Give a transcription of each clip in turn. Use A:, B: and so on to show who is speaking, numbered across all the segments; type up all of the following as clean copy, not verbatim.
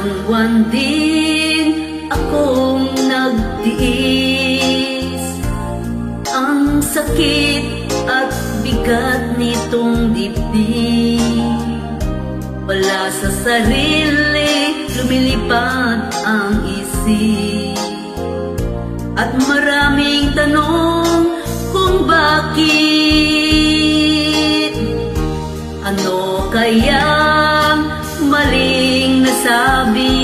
A: Ilang buwan din akong nagtiis, ang sakit at bigat nitong dibdib. Wala sa sarili, lumilipad ang isip, at maraming tanong kung bakit. Ano kayang maling nasabi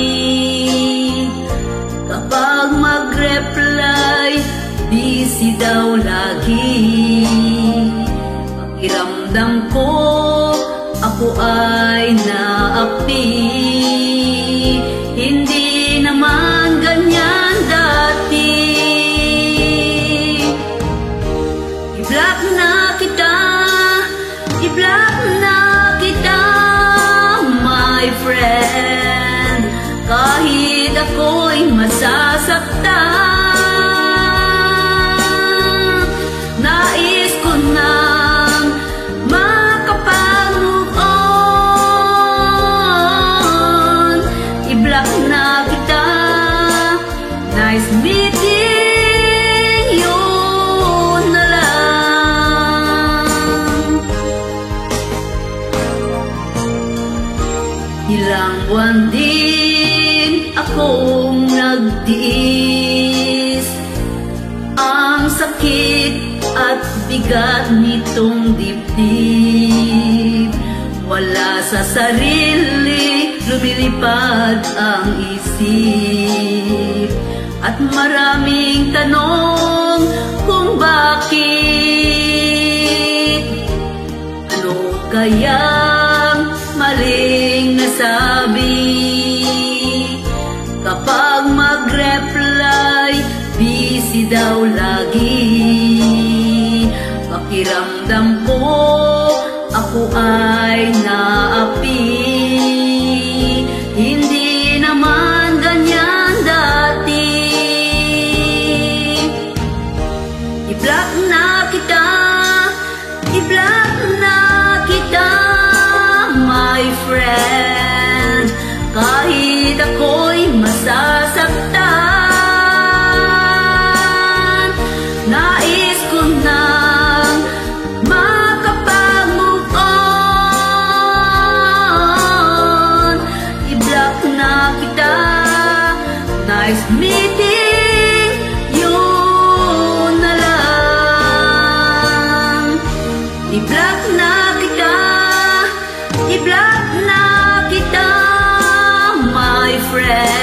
A: kapag mag-reply, busy daw lagi? Pakiramdam ko ako ay naapi, hindi naman ganyan dati. I-block na kita, i-block na kita, my friend, kahit ako'y masasaktan. Nais ko nang makapag-move on. I-block na kita, nice meeting you na lang. Ilang buwan din akong nagtiis, ang sakit at bigat nitong dibdib. Wala sa sarili, lumilipad ang isip, at maraming tanong kung bakit. Ano kayang maling nasabi kapag mag-reply, busy daw lagi? Pakiramdam ko ako ay naapi, hindi naman ganyan dati. I-block na kita, i-block na kita, my friend, kahit ako'y masasaktan. Nais ko nang makapag-move on. I-block na kita, nice meeting you na lang. I-block na kita, i-block na kita, my friend.